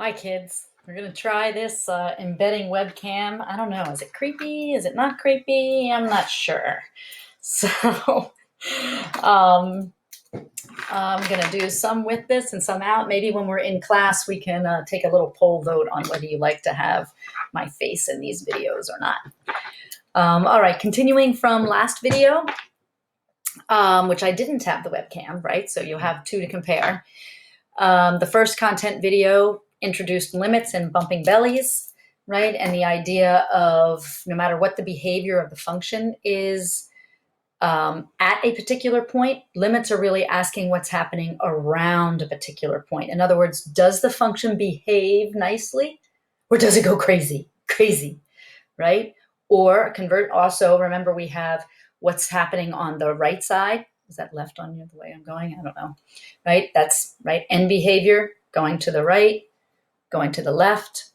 Hi kids, we're gonna try this embedding webcam. I don't know, is it creepy? Is it not creepy? I'm not sure. So um, I'm gonna do some with this and some out. Maybe when we're in class, we can take a little poll vote on whether you like to have my face in these videos or not. All right, continuing from last video, which I didn't have the webcam, right? So you'll have two to compare. The first content video introduced limits and bumping bellies, right? And the idea of no matter what the behavior of the function is at a particular point, limits are really asking what's happening around a particular point. In other words, does the function behave nicely or does it go crazy, right? Or convert, also remember we have what's happening on the right side. Is that left on you the way I'm going? I don't know, right? That's right. End behavior, going to the right, going to the left.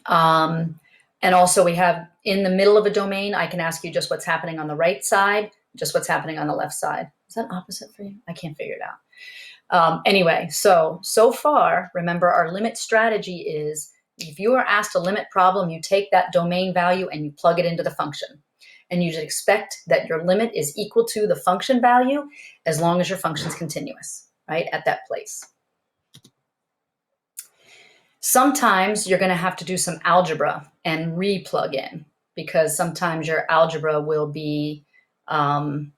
And also we have in the middle of a domain, I can ask you just what's happening on the right side, just what's happening on the left side. Is that opposite for you? I can't figure it out. Anyway, so far, remember our limit strategy is if you are asked a limit problem, you take that domain value and you plug it into the function. And you should expect that your limit is equal to the function value as long as your function is continuous, right, at that place. Sometimes you're going to have to do some algebra and re-plug in because sometimes your algebra will be, you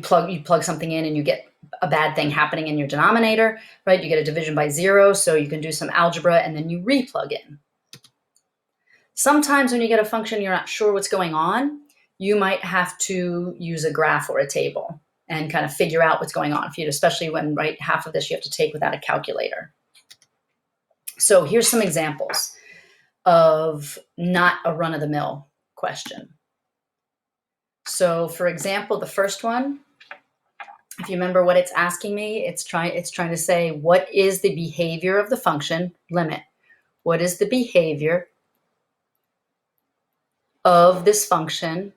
plug something in and you get a bad thing happening in your denominator, right? You get a division by 0, so you can do some algebra and then you re-plug in. Sometimes when you get a function you're not sure what's going on, you might have to use a graph or a table and kind of figure out what's going on for you, especially when, right, half of this you have to take without a calculator. So here's some examples of not a run-of-the-mill question. So for example, the first one, if you remember what it's asking me, it's trying to say, what is the behavior of the function limit? What is the behavior of this function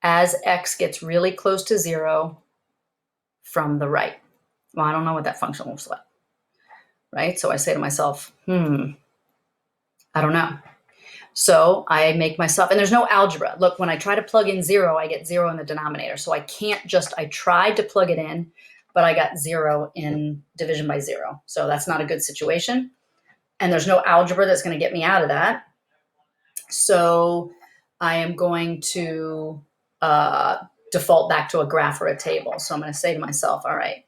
as x gets really close to 0 from the right? Well, I don't know what that function looks like, right? So I say to myself, I don't know. So I make myself, and there's no algebra. Look, when I try to plug in 0, I get 0 in the denominator. So I can't just, I tried to plug it in, but I got 0 in division by 0. So that's not a good situation. And there's no algebra that's going to get me out of that. So I am going to default back to a graph or a table. So I'm going to say to myself, all right,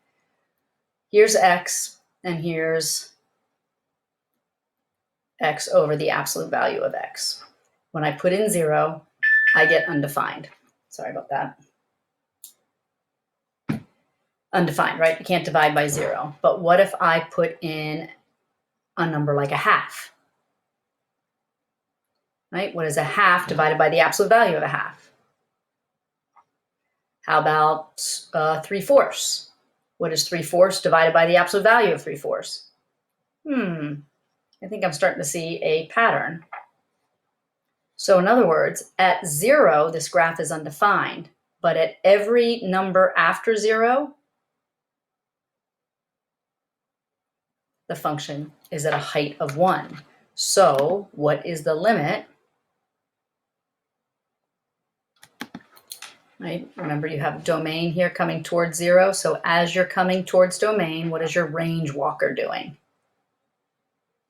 here's x, and here's x over the absolute value of x. When I put in 0, I get undefined. Sorry about that. Undefined, right? You can't divide by 0. But what if I put in a number like a half? Right? What is a half divided by the absolute value of a half? How about 3/4? What is 3/4 divided by the absolute value of 3/4? I think I'm starting to see a pattern. So in other words, at 0, this graph is undefined, but at every number after 0, the function is at a height of 1. So what is the limit? Right? Remember, you have domain here coming towards 0. So as you're coming towards domain, what is your range walker doing?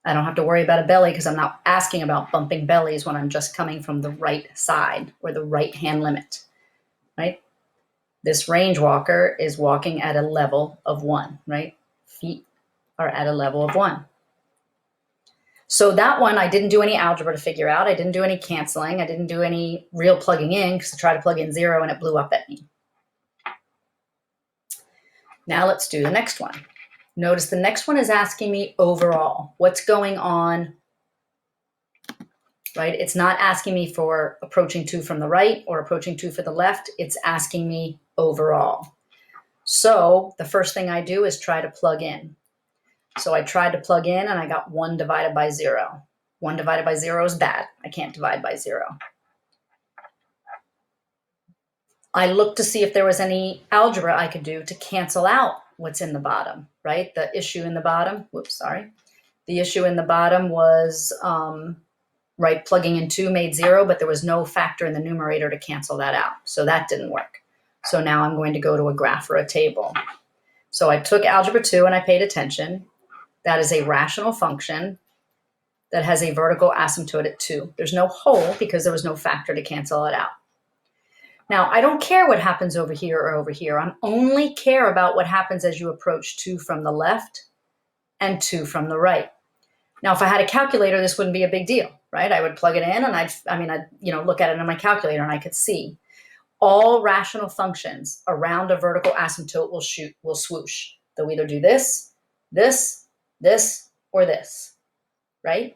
I don't have to worry about a belly because I'm not asking about bumping bellies when I'm just coming from the right side or the right-hand limit, right? This range walker is walking at a level of 1, right? Feet are at a level of 1. So that one, I didn't do any algebra to figure out. I didn't do any canceling. I didn't do any real plugging in because I tried to plug in 0 and it blew up at me. Now let's do the next one. Notice the next one is asking me overall. What's going on, right? It's not asking me for approaching 2 from the right or approaching 2 for the left. It's asking me overall. So the first thing I do is try to plug in. So I tried to plug in and I got 1 divided by 0. 1 divided by 0 is bad. I can't divide by 0. I looked to see if there was any algebra I could do to cancel out what's in the bottom, right? The issue in the bottom, whoops, sorry. The issue in the bottom was, right, plugging in 2 made 0, but there was no factor in the numerator to cancel that out. So that didn't work. So now I'm going to go to a graph or a table. So I took Algebra 2 and I paid attention. That is a rational function that has a vertical asymptote at 2. There's no hole because there was no factor to cancel it out. Now, I don't care what happens over here or over here. I only care about what happens as you approach 2 from the left and 2 from the right. Now, if I had a calculator, this wouldn't be a big deal, right? I would plug it in and I'd look at it on my calculator and I could see all rational functions around a vertical asymptote will swoosh. They'll either do this, this, this, or this, right?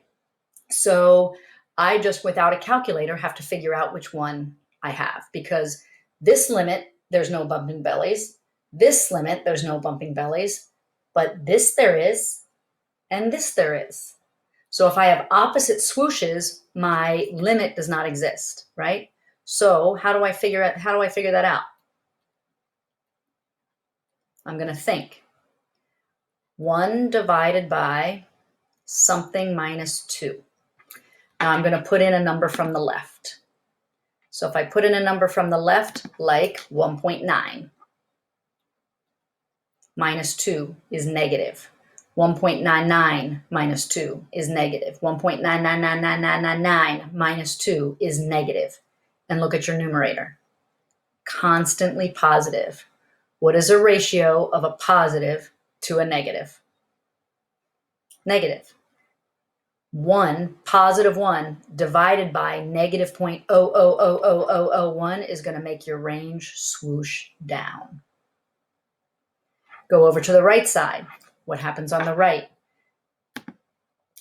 So I just, without a calculator, have to figure out which one I have, because this limit, there's no bumping bellies. This limit, there's no bumping bellies, but this there is, and this there is. So if I have opposite swooshes, my limit does not exist, right? So how do I figure that out? I'm going to think 1 divided by something minus 2. Now I'm going to put in a number from the left. So if I put in a number from the left, like 1.9, minus 2 is negative. 1.99 minus 2 is negative. 1.999999 minus 2 is negative. And look at your numerator. Constantly positive. What is a ratio of a positive to a negative? Negative. 1, positive 1, divided by negative 0.000001 is going to make your range swoosh down. Go over to the right side. What happens on the right?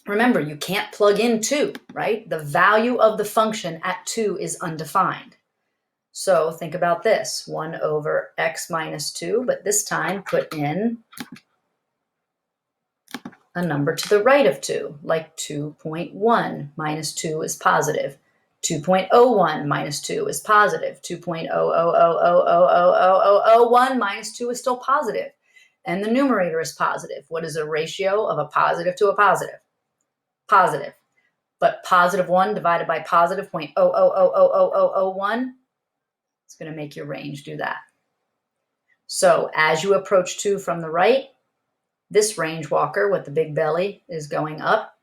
Remember, you can't plug in 2, right? The value of the function at 2 is undefined. So think about this, 1 over x minus 2, but this time put in a number to the right of 2, like 2.1 minus 2 is positive. 2.01 minus 2 is positive. 2.000000001 minus 2 is still positive. And the numerator is positive. What is a ratio of a positive to a positive? Positive. But positive 1 divided by positive 0.0000001, it's going to make your range do that. So as you approach 2 from the right, this range walker with the big belly is going up.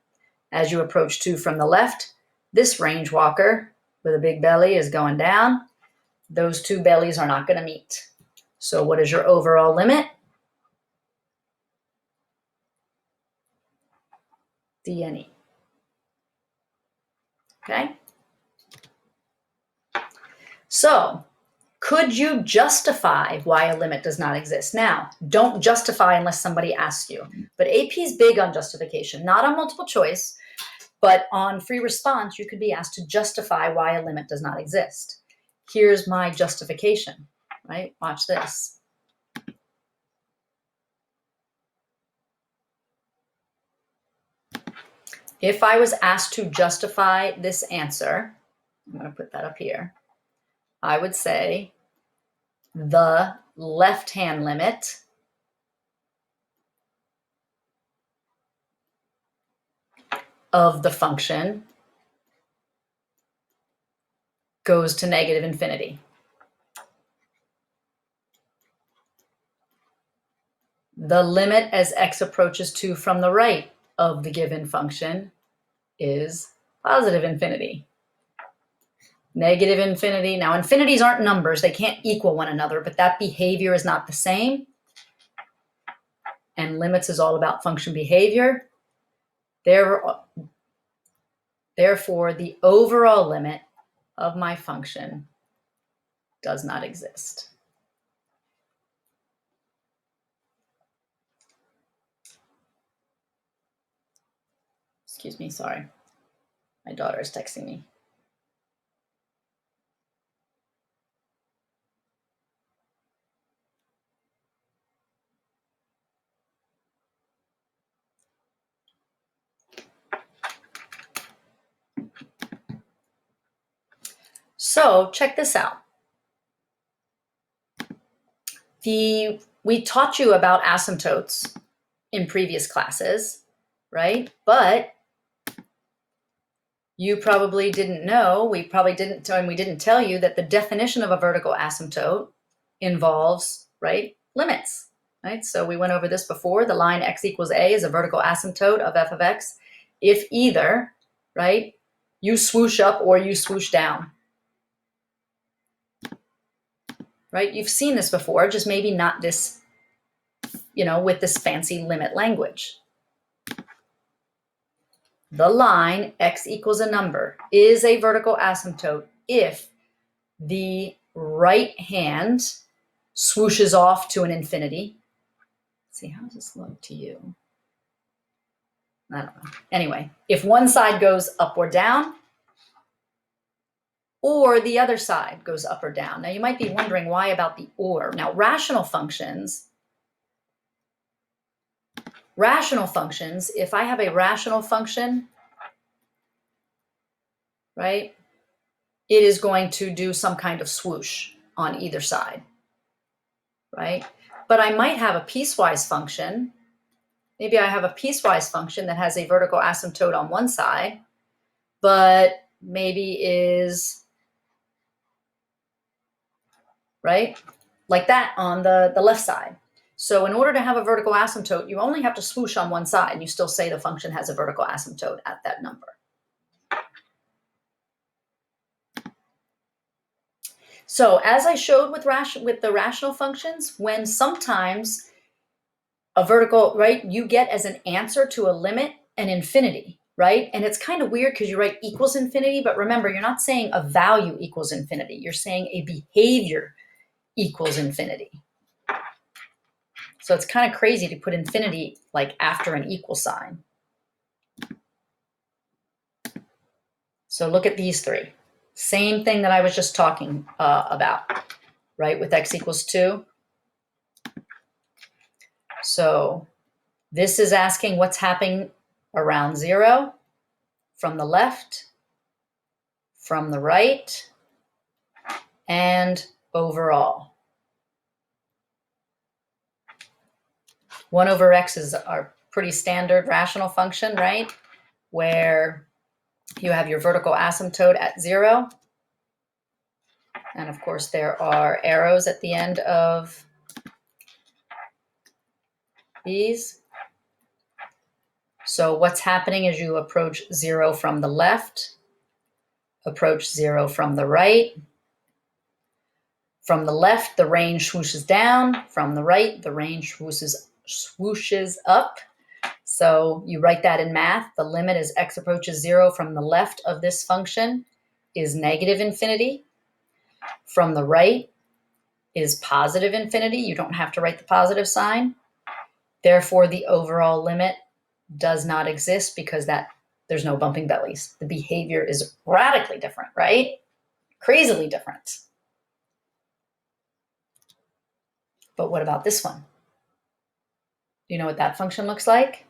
As you approach 2 from the left, this range walker with a big belly is going down. Those two bellies are not going to meet. So what is your overall limit? DNE. Okay? So, could you justify why a limit does not exist? Now, don't justify unless somebody asks you. But AP is big on justification, not on multiple choice, but on free response, you could be asked to justify why a limit does not exist. Here's my justification, right? Watch this. If I was asked to justify this answer, I'm going to put that up here, I would say the left-hand limit of the function goes to negative infinity. The limit as x approaches 2 from the right of the given function is positive infinity. Negative infinity. Now, infinities aren't numbers. They can't equal one another, but that behavior is not the same. And limits is all about function behavior. Therefore, the overall limit of my function does not exist. Excuse me, sorry. My daughter is texting me. So check this out. We taught you about asymptotes in previous classes, right? But you probably didn't know, we didn't tell you that the definition of a vertical asymptote involves, right, limits, right? So we went over this before. The line x equals a is a vertical asymptote of f of x if either, right, you swoosh up or you swoosh down, right? You've seen this before, just maybe not this, with this fancy limit language. The line x equals a number is a vertical asymptote if the right hand swooshes off to an infinity. Let's see, how does this look to you? I don't know. Anyway, if one side goes up or down, or the other side goes up or down. Now you might be wondering why about the or. Now rational functions, if I have a rational function, right, it is going to do some kind of swoosh on either side, right? But I might have a piecewise function. Maybe I have a piecewise function that has a vertical asymptote on one side, but maybe is, right, like that on the left side. So in order to have a vertical asymptote, you only have to swoosh on one side, and you still say the function has a vertical asymptote at that number. So as I showed with the rational functions, when sometimes a vertical, right, you get as an answer to a limit an infinity, right? And it's kind of weird because you write equals infinity, but remember, you're not saying a value equals infinity. You're saying a behavior equals infinity. So it's kind of crazy to put infinity like after an equal sign. So look at these three. Same thing that I was just talking about, right, with x equals 2. So this is asking what's happening around 0, from the left, from the right, and overall. 1 over x is our pretty standard rational function, right, where you have your vertical asymptote at 0. And of course, there are arrows at the end of these. So what's happening as you approach 0 from the left, approach 0 from the right. From the left, the range swooshes down. From the right, the range swooshes up. So you write that in math. The limit as x approaches 0 from the left of this function is negative infinity. From the right is positive infinity. You don't have to write the positive sign. Therefore, the overall limit does not exist because there's no bumping bellies. The behavior is radically different, right? Crazily different. But what about this one? Do you know what that function looks like?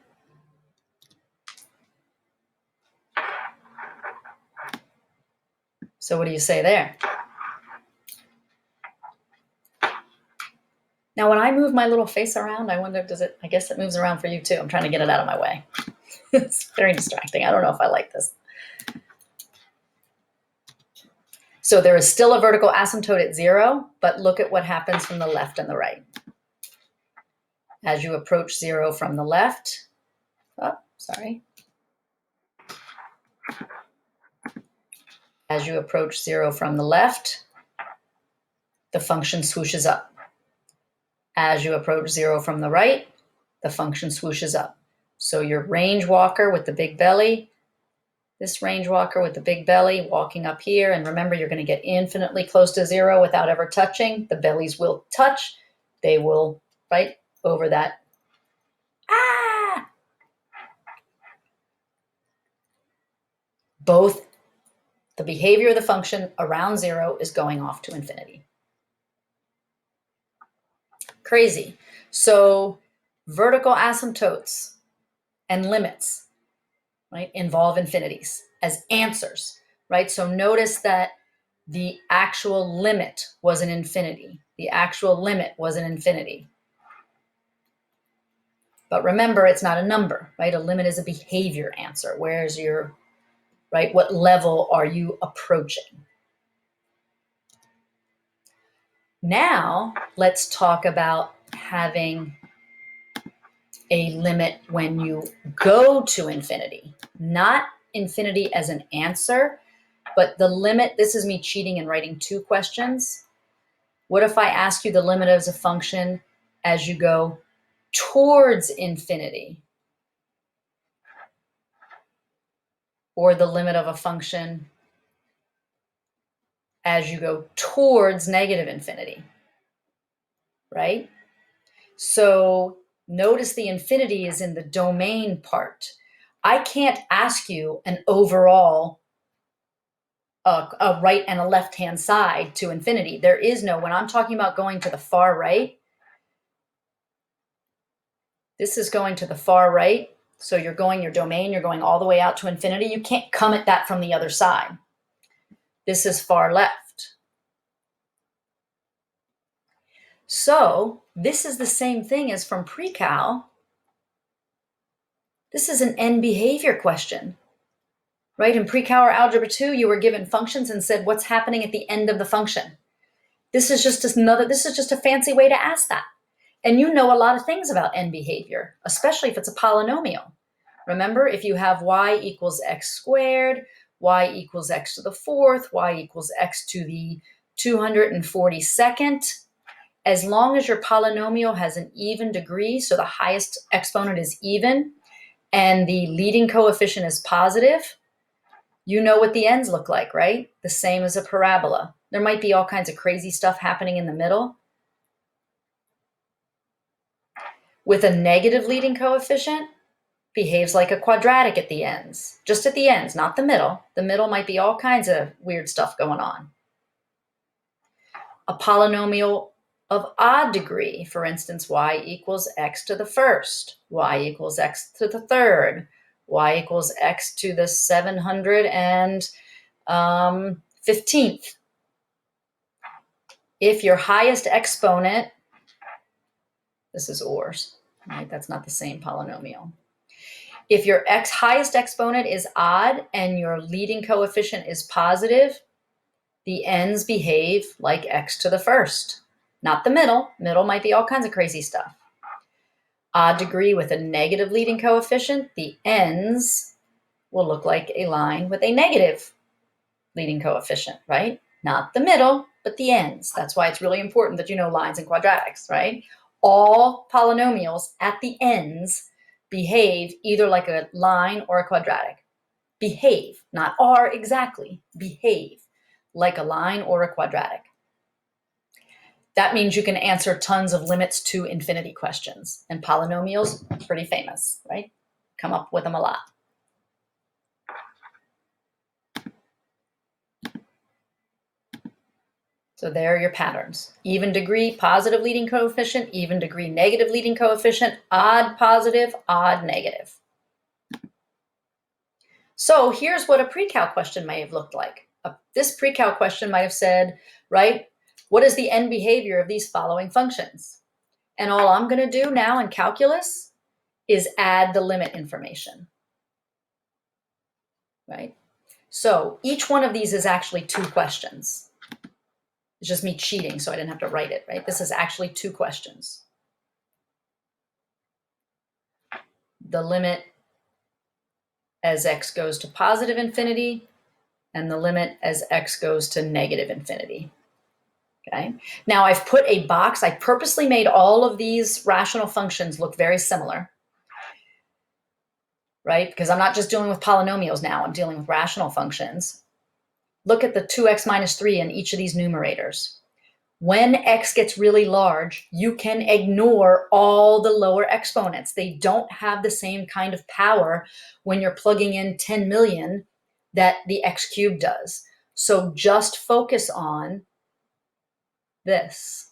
So what do you say there? Now, when I move my little face around, I wonder, I guess it moves around for you too. I'm trying to get it out of my way. It's very distracting. I don't know if I like this. So there is still a vertical asymptote at 0, but look at what happens from the left and the right. As you approach 0 from the left, As you approach 0 from the left, the function swooshes up. As you approach 0 from the right, the function swooshes up. So your range walker with the big belly, this range walker with the big belly walking up here, and remember, you're going to get infinitely close to 0 without ever touching. The bellies will touch. They will, right, over that. Both the behavior of the function around 0 is going off to infinity. Crazy. So vertical asymptotes and limits, right, involve infinities as answers, right? So notice that the actual limit was an infinity. The actual limit was an infinity. But remember, it's not a number, right? A limit is a behavior answer. Where's your, right? What level are you approaching? Now, let's talk about having a limit when you go to infinity. Not infinity as an answer, but the limit. This is me cheating and writing two questions. What if I ask you the limit as a function as you go towards infinity? Or the limit of a function as you go towards negative infinity, right? So notice the infinity is in the domain part. I can't ask you an overall a right and a left-hand side to infinity. There is no, when I'm talking about going to the far right, this is going to the far right. So you're going your domain, you're going all the way out to infinity. You can't come at that from the other side. This is far left. So this is the same thing as from Precalc. This is an end behavior question, right? In Precalc or Algebra 2, you were given functions and said, what's happening at the end of the function? This is just a fancy way to ask that. And you know a lot of things about end behavior, especially if it's a polynomial. Remember, if you have y equals x squared, y equals x to the fourth, y equals x to the 242nd, as long as your polynomial has an even degree, so the highest exponent is even, and the leading coefficient is positive, you know what the ends look like, right? The same as a parabola. There might be all kinds of crazy stuff happening in the middle. With a negative leading coefficient, behaves like a quadratic at the ends. Just at the ends, not the middle. The middle might be all kinds of weird stuff going on. A polynomial of odd degree, for instance, y equals x to the first, y equals x to the third, y equals x to the 715th. If your highest exponent, this is ORs, right? That's not the same polynomial. If your highest exponent is odd and your leading coefficient is positive, the ends behave like x to the first, not the middle. Middle might be all kinds of crazy stuff. Odd degree with a negative leading coefficient, the ends will look like a line with a negative leading coefficient, right? Not the middle, but the ends. That's why it's really important that you know lines and quadratics, right? All polynomials at the ends behave either like a line or a quadratic. Behave, not are exactly, behave like a line or a quadratic. That means you can answer tons of limits to infinity questions. And polynomials, pretty famous, right? Come up with them a lot. So there are your patterns. Even degree, positive leading coefficient, even degree, negative leading coefficient, odd positive, odd negative. So here's what a Precalc question may have looked like. This Precalc question might have said, right, what is the end behavior of these following functions? And all I'm going to do now in calculus is add the limit information, right? So each one of these is actually two questions. It's just me cheating, so I didn't have to write it, right? This is actually two questions. The limit as x goes to positive infinity and the limit as x goes to negative infinity. Okay. Now I've put a box. I purposely made all of these rational functions look very similar, right? Because I'm not just dealing with polynomials now. I'm dealing with rational functions. Look at the 2x minus 3 in each of these numerators. When x gets really large, you can ignore all the lower exponents. They don't have the same kind of power when you're plugging in 10 million that the x cubed does. So just focus on this.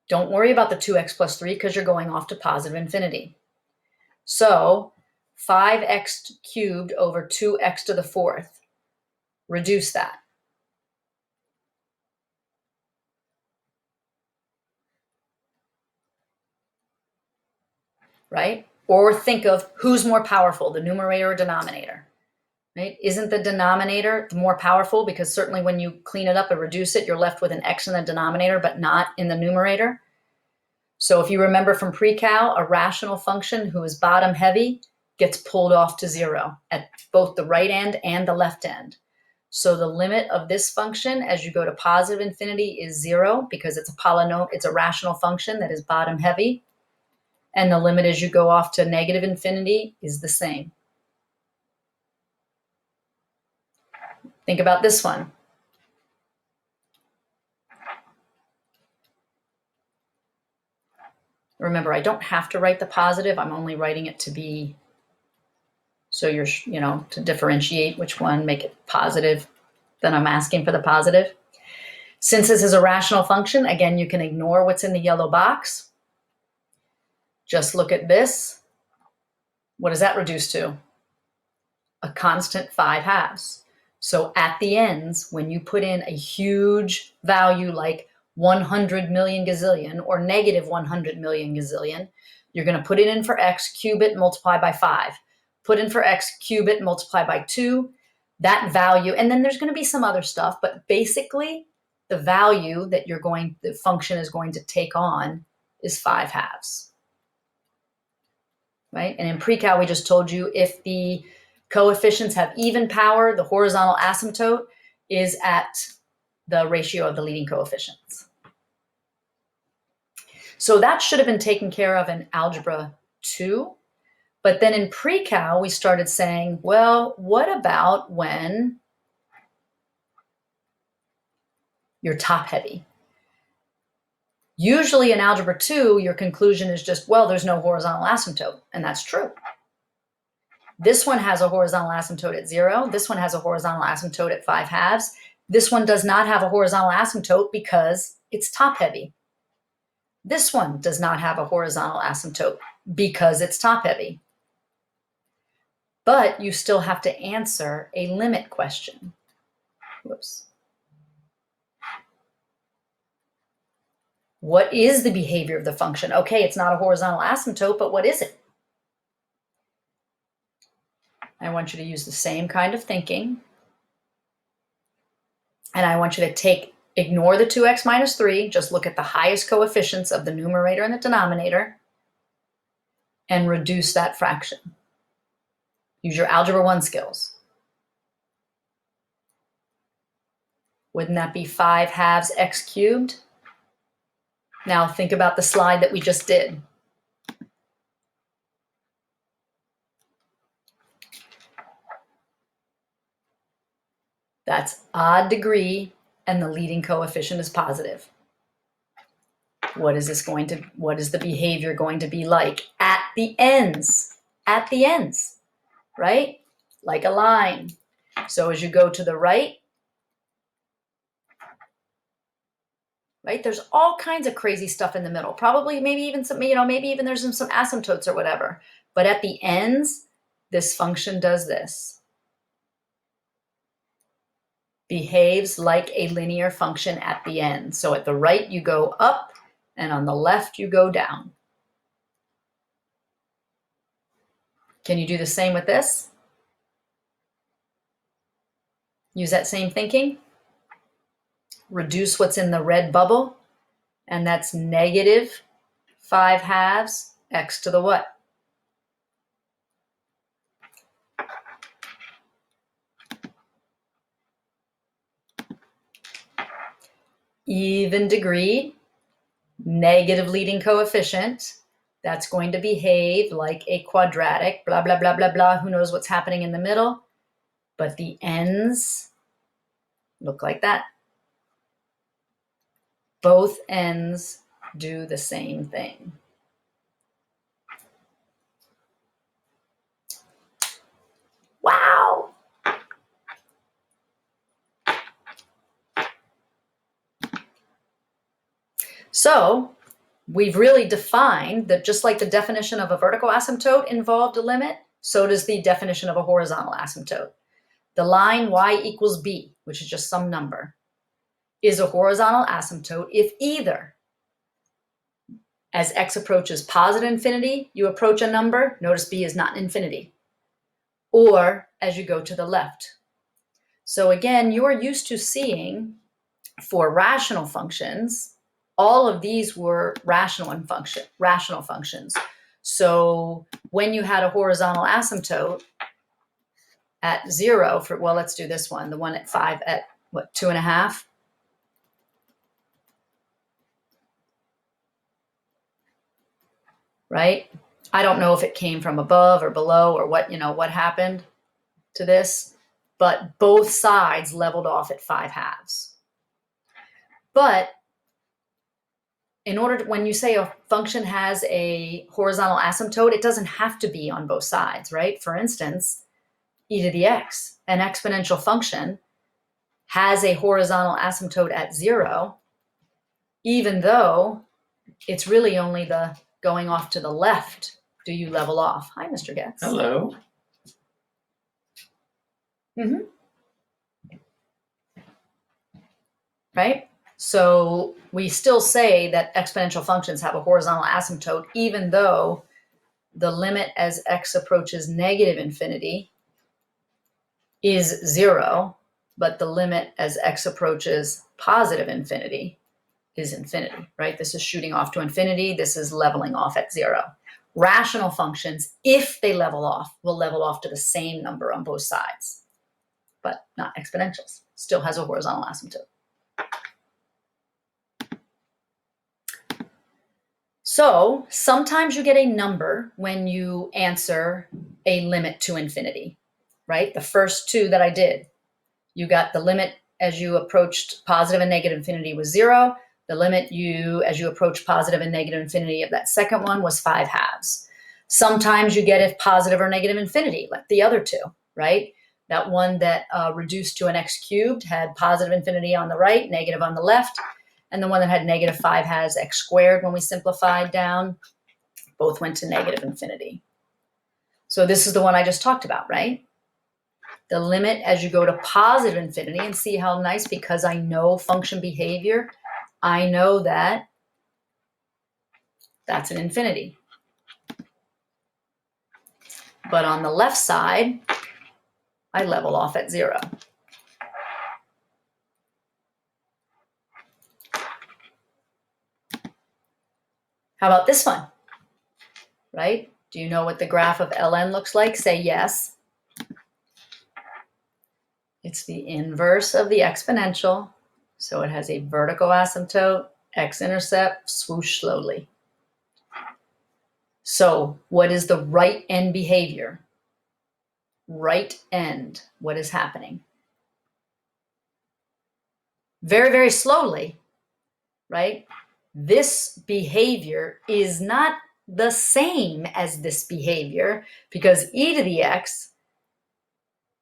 Don't worry about the 2x plus 3 because you're going off to positive infinity. So 5x cubed over 2x to the fourth. Reduce that. right? Or think of who's more powerful, the numerator or denominator, right? Isn't the denominator more powerful because certainly when you clean it up and reduce it, you're left with an x in the denominator, but not in the numerator. So if you remember from Precalc, a rational function who is bottom heavy gets pulled off to 0 at both the right end and the left end. So the limit of this function as you go to positive infinity is 0 because it's a polynomial, it's a rational function that is bottom heavy. And the limit as you go off to negative infinity is the same. Think about this one. Remember, I don't have to write the positive. I'm only writing it to be, so you're, to differentiate which one, make it positive. Then I'm asking for the positive. Since this is a rational function, again, you can ignore what's in the yellow box. Just look at this. What does that reduce to? A constant 5/2. So at the ends, when you put in a huge value like 100 million gazillion or negative 100 million gazillion, you're going to put it in for x, cube it, multiply by 5. Put in for x, cube it, multiply by 2. That value, and then there's going to be some other stuff, but basically the value that the function is going to take on is 5/2. Right? And in Precalc, we just told you if the coefficients have even power, the horizontal asymptote is at the ratio of the leading coefficients. So that should have been taken care of in Algebra 2. But then in Precalc, we started saying, well, what about when you're top heavy? Usually in Algebra 2, your conclusion is just, well, there's no horizontal asymptote. And that's true. This one has a horizontal asymptote at 0. This one has a horizontal asymptote at 5/2. This one does not have a horizontal asymptote because it's top heavy. This one does not have a horizontal asymptote because it's top heavy. But you still have to answer a limit question. Whoops. What is the behavior of the function? Okay, it's not a horizontal asymptote, but what is it? I want you to use the same kind of thinking. And I want you to ignore the 2x minus 3, just look at the highest coefficients of the numerator and the denominator, and reduce that fraction. Use your Algebra 1 skills. Wouldn't that be 5/2 x cubed? Now think about the slide that we just did. That's odd degree, and the leading coefficient is positive. What is the behavior going to be like at the ends? At the ends, right? Like a line. So as you go to the right, there's all kinds of crazy stuff in the middle. Probably, maybe even some, maybe even there's some asymptotes or whatever. But at the ends, this function does this. Behaves like a linear function at the end. So at the right, you go up, and on the left, you go down. Can you do the same with this? Use that same thinking. Reduce what's in the red bubble, and that's negative 5/2 x to the what? Even degree, negative leading coefficient. That's going to behave like a quadratic, blah, blah, blah, blah, blah. Who knows what's happening in the middle? But the ends look like that. Both ends do the same thing. Wow. So we've really defined that just like the definition of a vertical asymptote involved a limit, so does the definition of a horizontal asymptote. The line y equals b, which is just some number, is a horizontal asymptote if either as x approaches positive infinity, you approach a number. Notice b is not infinity. Or as you go to the left. So again, you are used to seeing for rational functions, all of these were rational functions. So when you had a horizontal asymptote at 0 for, well, let's do this one, the one at 5 at what, 2.5? Right? I don't know if it came from above or below or what, what happened to this, but both sides leveled off at 5/2. But in order to, when you say a function has a horizontal asymptote, it doesn't have to be on both sides, right? For instance, e to the x, an exponential function, has a horizontal asymptote at 0, even though it's really only the going off to the left. Do you level off? Hi, Mr. Getz. Hello. Right? So we still say that exponential functions have a horizontal asymptote, even though the limit as x approaches negative infinity is 0, but the limit as x approaches positive infinity is infinity, right? This is shooting off to infinity. This is leveling off at 0. Rational functions, if they level off, will level off to the same number on both sides, but not exponentials. Still has a horizontal asymptote. So sometimes you get a number when you answer a limit to infinity, right? The first two that I did, you got the limit as you approached positive and negative infinity was 0. The limit as you approach positive and negative infinity of that second one was 5/2. Sometimes you get it positive or negative infinity, like the other two, right? That one that reduced to an x cubed had positive infinity on the right, negative on the left. And the one that had -5 has x squared when we simplified down. Both went to negative infinity. So this is the one I just talked about, right? The limit as you go to positive infinity, and see how nice, because I know function behavior, I know that that's an infinity. But on the left side, I level off at 0. How about this one? Right? Do you know what the graph of ln looks like? Say yes. It's the inverse of the exponential. So it has a vertical asymptote, x-intercept, swoosh slowly. So what is the right end behavior? Right end, what is happening? Very, very slowly, right? This behavior is not the same as this behavior, because e to the x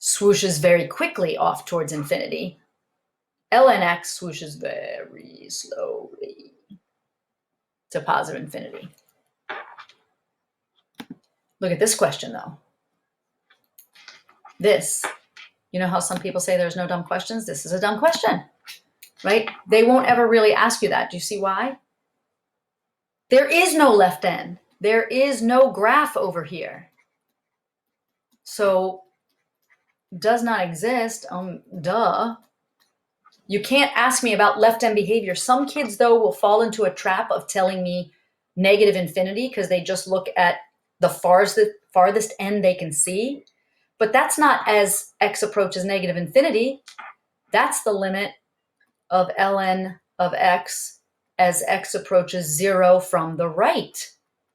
swooshes very quickly off towards infinity. ln x swooshes very slowly to positive infinity. Look at this question, though. This, you know how some people say there's no dumb questions? This is a dumb question, right? They won't ever really ask you that. Do you see why? There is no left end. There is no graph over here. So does not exist. Duh. You can't ask me about left end behavior. Some kids, though, will fall into a trap of telling me negative infinity because they just look at the farthest end they can see. But that's not as x approaches negative infinity. That's the limit of ln of x as x approaches 0 from the right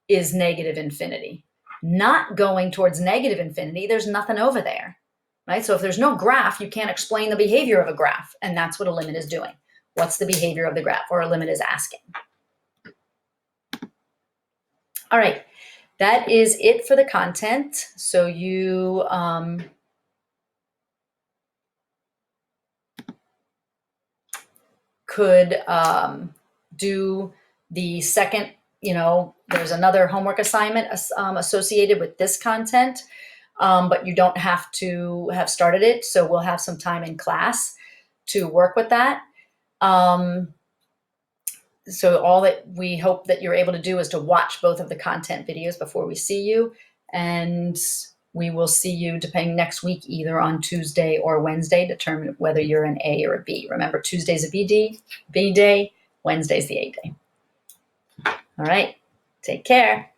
is negative infinity. Not going towards negative infinity, there's nothing over there, right? So if there's no graph, you can't explain the behavior of a graph, and that's what a limit is doing. What's the behavior of the graph, or a limit is asking. All right, that is it for the content. So you could do the second, there's another homework assignment associated with this content, but you don't have to have started it. So we'll have some time in class to work with that. So all that we hope that you're able to do is to watch both of the content videos before we see you. And we will see you, depending, next week, either on Tuesday or Wednesday, determine whether you're an A or a B. Remember, Tuesday's a B day, Wednesday's the A day. All right, take care.